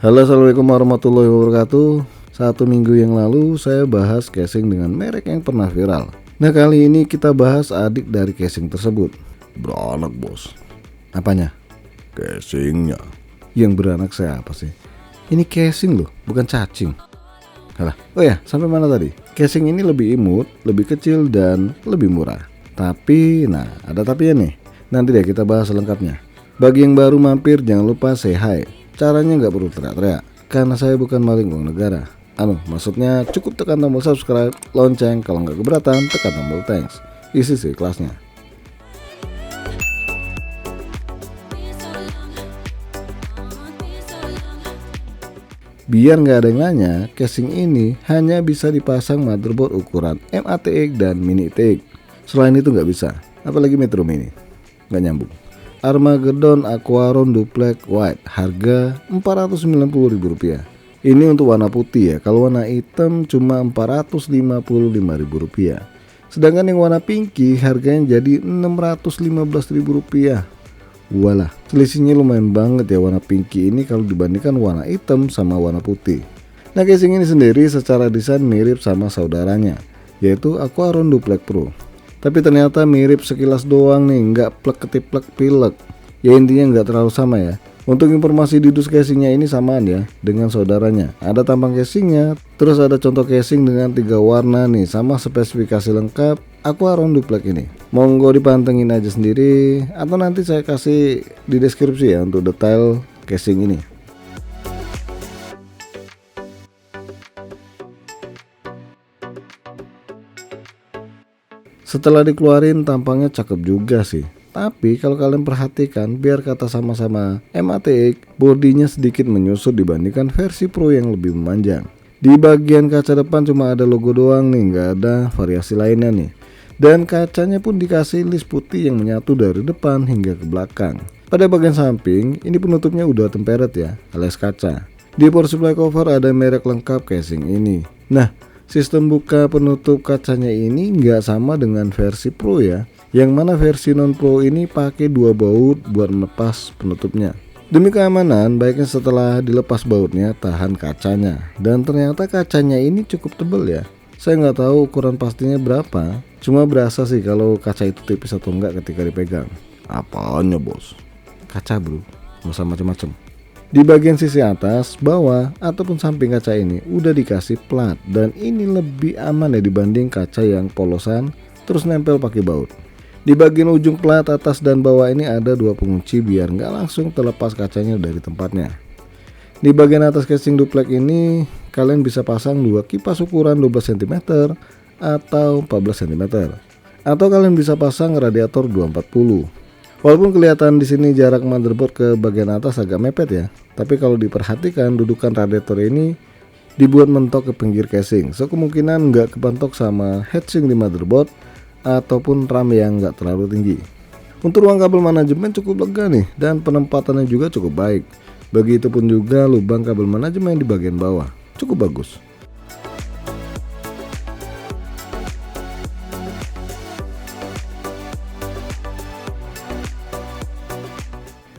Halo, assalamualaikum warahmatullahi wabarakatuh. 1 minggu yang lalu saya bahas casing dengan merek yang pernah viral. Nah, kali ini kita bahas adik dari casing tersebut. Beranak bos. Apanya? Casingnya. Yang beranak saya apa sih? Ini casing loh, bukan cacing. Alah, oh ya, sampai mana tadi? Casing ini lebih imut, lebih kecil dan lebih murah. Tapi, ada tapinya nih. Nanti deh kita bahas lengkapnya. Bagi yang baru mampir jangan lupa say hi. Caranya nggak perlu teriak-teriak, karena saya bukan maling uang negara. Maksudnya cukup tekan tombol subscribe, lonceng, kalau nggak keberatan tekan tombol thanks. Isi sih kelasnya. Biar nggak ada yang nanya, casing ini hanya bisa dipasang motherboard ukuran MATX dan Mini TX. Selain itu nggak bisa, apalagi Metro Mini. Nggak nyambung. Armageddon Aquaron Duplex White, harga Rp490.000. Ini untuk warna putih ya, kalau warna hitam cuma Rp455.000. Sedangkan yang warna pinky harganya jadi Rp615.000. Walah, selisihnya lumayan banget ya warna pinky ini kalau dibandingkan warna hitam sama warna putih. Nah, casing ini sendiri secara desain mirip sama saudaranya, yaitu Aquaron Duplex Pro. Tapi ternyata mirip sekilas doang nih, nggak plek-ketiplek pilek. Ya intinya nggak terlalu sama ya. Untuk informasi di dus casingnya ini samaan ya dengan saudaranya. Ada tampang casingnya, terus ada contoh casing dengan 3 warna nih, sama spesifikasi lengkap Aquaron Duplex ini. Monggo dipantengin aja sendiri, atau nanti saya kasih di deskripsi ya untuk detail casing ini. Setelah dikeluarin tampangnya cakep juga sih. Tapi kalau kalian perhatikan, biar kata sama-sama MATX, bodinya sedikit menyusut dibandingkan versi Pro yang lebih memanjang. Di bagian kaca depan cuma ada logo doang nih, nggak ada variasi lainnya nih. Dan kacanya pun dikasih list putih yang menyatu dari depan hingga ke belakang. Pada bagian samping, ini penutupnya udah temperet ya, alias kaca. Di power supply cover ada merek lengkap casing ini. Nah, sistem buka penutup kacanya ini nggak sama dengan versi Pro ya, yang mana versi non Pro ini pakai 2 baut buat melepas penutupnya. Demi keamanan, baiknya setelah dilepas bautnya tahan kacanya. Dan ternyata kacanya ini cukup tebal ya. Saya nggak tahu ukuran pastinya berapa, cuma berasa sih kalau kaca itu tipis atau enggak ketika dipegang. Apanya bos? Kaca bro, nggak usah macem-macem. Di bagian sisi atas, bawah, ataupun samping kaca ini udah dikasih plat, dan ini lebih aman ya dibanding kaca yang polosan terus nempel pakai baut. Di bagian ujung plat atas dan bawah ini ada 2 pengunci biar nggak langsung terlepas kacanya dari tempatnya. Di bagian atas casing duplex ini kalian bisa pasang 2 kipas ukuran 12 cm atau 14 cm, atau kalian bisa pasang radiator 240. Walaupun kelihatan di sini jarak motherboard ke bagian atas agak mepet ya, tapi kalau diperhatikan dudukan radiator ini dibuat mentok ke pinggir casing, so kemungkinan nggak kepentok sama heatsink di motherboard ataupun RAM yang nggak terlalu tinggi. Untuk ruang kabel manajemen cukup lega nih, dan penempatannya juga cukup baik. Begitupun juga lubang kabel manajemen di bagian bawah, cukup bagus.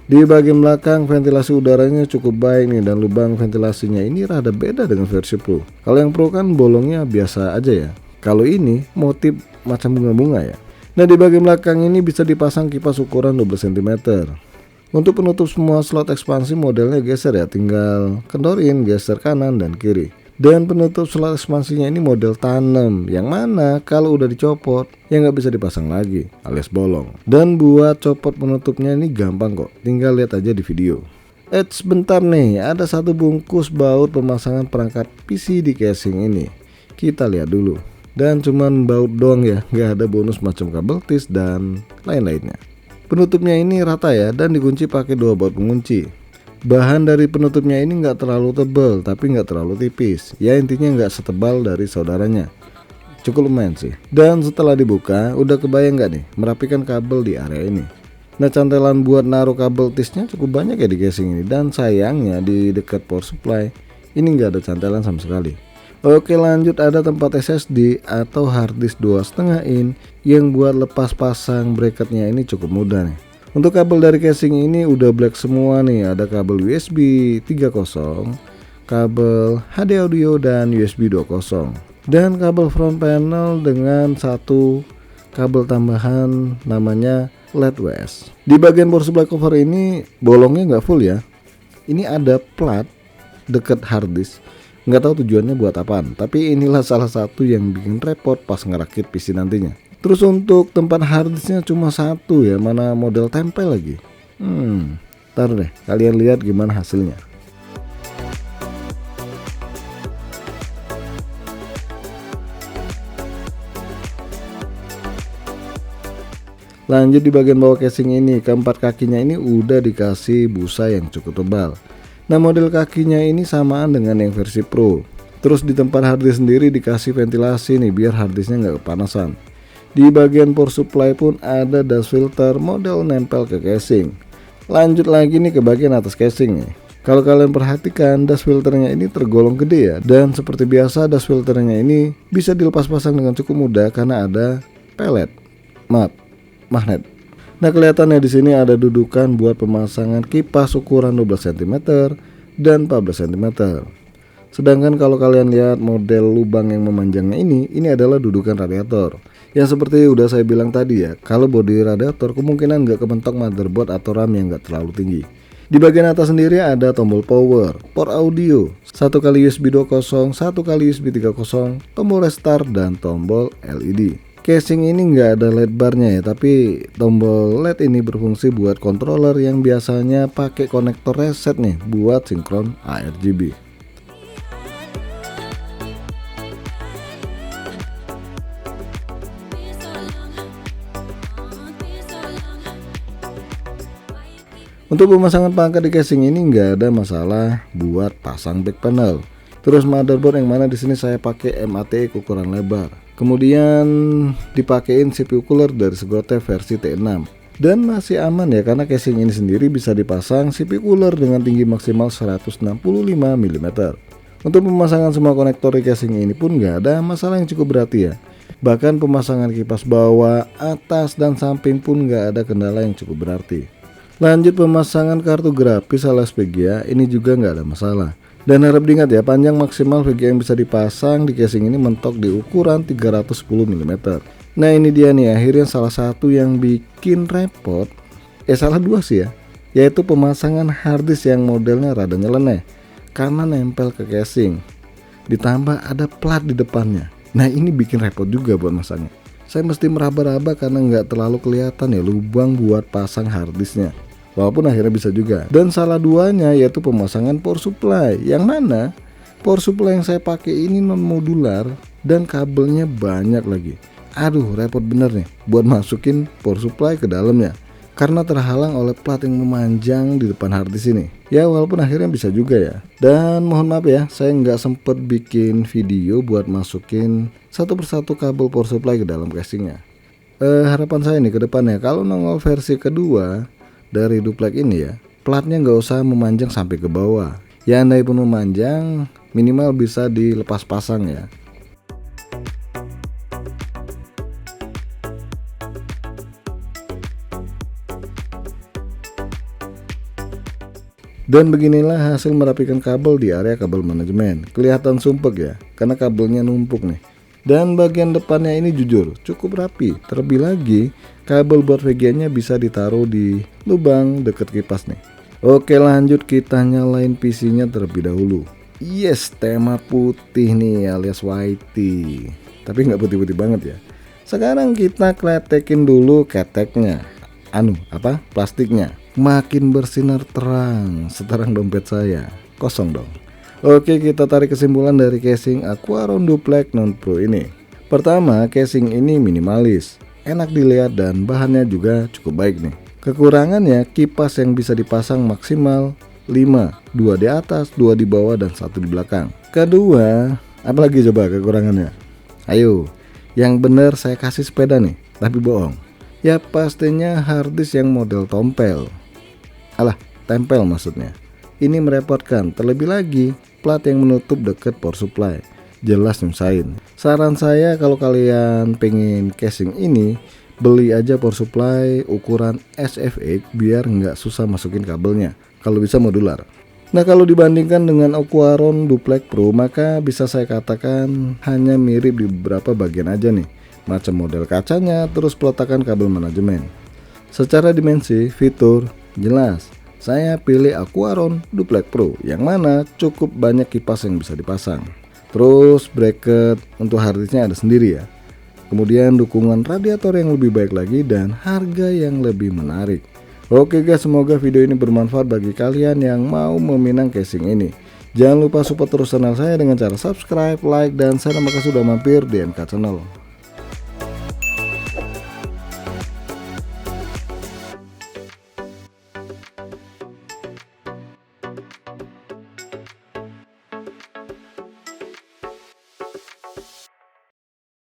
Di bagian belakang ventilasi udaranya cukup baik nih, dan lubang ventilasinya ini rada beda dengan versi Pro. Kalau yang Pro kan bolongnya biasa aja ya. Kalau ini motif macam bunga-bunga ya. Nah, di bagian belakang ini bisa dipasang kipas ukuran 12 cm. Untuk penutup semua slot ekspansi modelnya geser ya, tinggal kendorin geser kanan dan kiri. Dan penutup slot ekspansinya ini model tanam, yang mana kalau udah dicopot ya nggak bisa dipasang lagi alias bolong. Dan buat copot penutupnya ini gampang kok, tinggal lihat aja di video. Sebentar nih, ada 1 bungkus baut pemasangan perangkat PC di casing ini. Kita lihat dulu. Dan cuman baut doang ya, nggak ada bonus macam kabel tis dan lain-lainnya. Penutupnya ini rata ya, dan dikunci pakai 2 baut pengunci. Bahan dari penutupnya ini nggak terlalu tebal tapi nggak terlalu tipis, ya intinya nggak setebal dari saudaranya. Cukup lumayan sih. Dan setelah dibuka, udah kebayang nggak nih merapikan kabel di area ini. Nah, cantelan buat naruh kabel tisnya cukup banyak ya di casing ini, dan sayangnya di dekat power supply ini nggak ada cantelan sama sekali. Oke, lanjut, ada tempat SSD atau harddisk 2,5 in yang buat lepas pasang bracketnya ini cukup mudah nih. Untuk kabel dari casing ini udah black semua nih, ada kabel USB 3.0, kabel HD audio dan USB 2.0, dan kabel front panel dengan satu kabel tambahan namanya LED WS. Di bagian power supply cover ini bolongnya nggak full ya. Ini ada plat deket harddisk, nggak tahu tujuannya buat apaan, tapi inilah salah satu yang bikin repot pas ngerakit PC nantinya. Terus untuk tempat harddisknya cuma satu ya, mana model tempel lagi. Ntar deh kalian lihat gimana hasilnya. Lanjut di bagian bawah casing ini, keempat kakinya ini udah dikasih busa yang cukup tebal. Nah model kakinya ini samaan dengan yang versi Pro. Terus di tempat harddisk sendiri dikasih ventilasi nih biar harddisknya nggak kepanasan. Di bagian power supply pun ada dust filter model nempel ke casing. Lanjut lagi nih ke bagian atas casing nih. Kalau kalian perhatikan dust filternya ini tergolong gede ya. Dan seperti biasa dust filternya ini bisa dilepas pasang dengan cukup mudah karena ada magnet. Nah kelihatannya di sini ada dudukan buat pemasangan kipas ukuran 12 cm dan 14 cm. Sedangkan kalau kalian lihat model lubang yang memanjangnya ini adalah dudukan radiator. Yang seperti udah saya bilang tadi ya, kalau bodi radiator kemungkinan nggak kebentok motherboard atau RAM yang nggak terlalu tinggi. Di bagian atas sendiri ada tombol power, port audio, 1 kali USB 2.0, 1 kali USB 3.0, tombol restart dan tombol LED. Casing ini nggak ada LED barnya ya, tapi tombol LED ini berfungsi buat controller yang biasanya pakai konektor reset nih buat sinkron ARGB. Untuk pemasangan pangkat di casing ini nggak ada masalah buat pasang back panel. Terus motherboard yang mana di sini saya pakai MATX ukuran lebar. Kemudian dipakein CPU cooler dari Segotev versi T6. Dan masih aman ya karena casing ini sendiri bisa dipasang CPU cooler dengan tinggi maksimal 165 mm. Untuk pemasangan semua konektor di casing ini pun nggak ada masalah yang cukup berarti ya. Bahkan pemasangan kipas bawah, atas dan samping pun nggak ada kendala yang cukup berarti. Lanjut pemasangan kartu grafis alias VGA ini juga nggak ada masalah. Dan harap diingat ya, panjang maksimal VGA yang bisa dipasang di casing ini mentok di ukuran 310 mm. Nah ini dia nih akhirnya salah satu yang bikin repot, salah dua sih ya, yaitu pemasangan harddisk yang modelnya rada nyeleneh karena nempel ke casing, ditambah ada plat di depannya. Nah ini bikin repot juga buat masangnya. Saya mesti meraba-raba karena nggak terlalu kelihatan ya lubang buat pasang harddisknya. Walaupun akhirnya bisa juga. Dan salah duanya yaitu pemasangan power supply, yang mana power supply yang saya pakai ini non modular dan kabelnya banyak lagi. Aduh repot bener nih buat masukin power supply ke dalamnya karena terhalang oleh plat yang memanjang di depan harddisk ini. Ya walaupun akhirnya bisa juga ya. Dan mohon maaf ya, saya nggak sempet bikin video buat masukin satu persatu kabel power supply ke dalam casingnya. Harapan saya nih ke depannya kalau nongol versi kedua dari duplek ini ya, platnya nggak usah memanjang sampai ke bawah. Ya andai pun memanjang, minimal bisa dilepas pasang ya. Dan beginilah hasil merapikan kabel di area kabel manajemen. Kelihatan sumpek ya, karena kabelnya numpuk nih. Dan bagian depannya ini jujur cukup rapi. Terlebih lagi kabel buat VGA nya bisa ditaruh di lubang deket kipas nih. Oke lanjut kita nyalain PC nya terlebih dahulu. Yes, tema putih nih alias whitey. Tapi nggak putih-putih banget ya. Sekarang kita kletekin dulu keteknya. Plastiknya. Makin bersinar terang seterang dompet saya. Kosong dong. Oke kita tarik kesimpulan dari casing Aquaron Duplek Non Pro ini. Pertama, casing ini minimalis, enak dilihat dan bahannya juga cukup baik nih. Kekurangannya kipas yang bisa dipasang maksimal 5, 2 di atas, 2 di bawah dan 1 di belakang. Kedua, apalagi coba kekurangannya? Ayo, yang bener saya kasih sepeda nih, tapi bohong. Ya pastinya harddisk yang model tempel maksudnya. Ini merepotkan, terlebih lagi plat yang menutup deket power supply, jelas nyusahin. Saran saya kalau kalian pengen casing ini, beli aja power supply ukuran SFX biar nggak susah masukin kabelnya, kalau bisa modular. Nah, kalau dibandingkan dengan Aquaron Duplex Pro, maka bisa saya katakan hanya mirip di beberapa bagian aja nih, macam model kacanya, terus peletakan kabel manajemen. Secara dimensi, fitur, jelas saya pilih Aquaron Duplex Pro, yang mana cukup banyak kipas yang bisa dipasang. Terus bracket untuk harddisknya ada sendiri ya. Kemudian dukungan radiator yang lebih baik lagi dan harga yang lebih menarik. Oke guys, semoga video ini bermanfaat bagi kalian yang mau meminang casing ini. Jangan lupa support terus channel saya dengan cara subscribe, like, dan share. Terima kasih sudah mampir di MK Channel.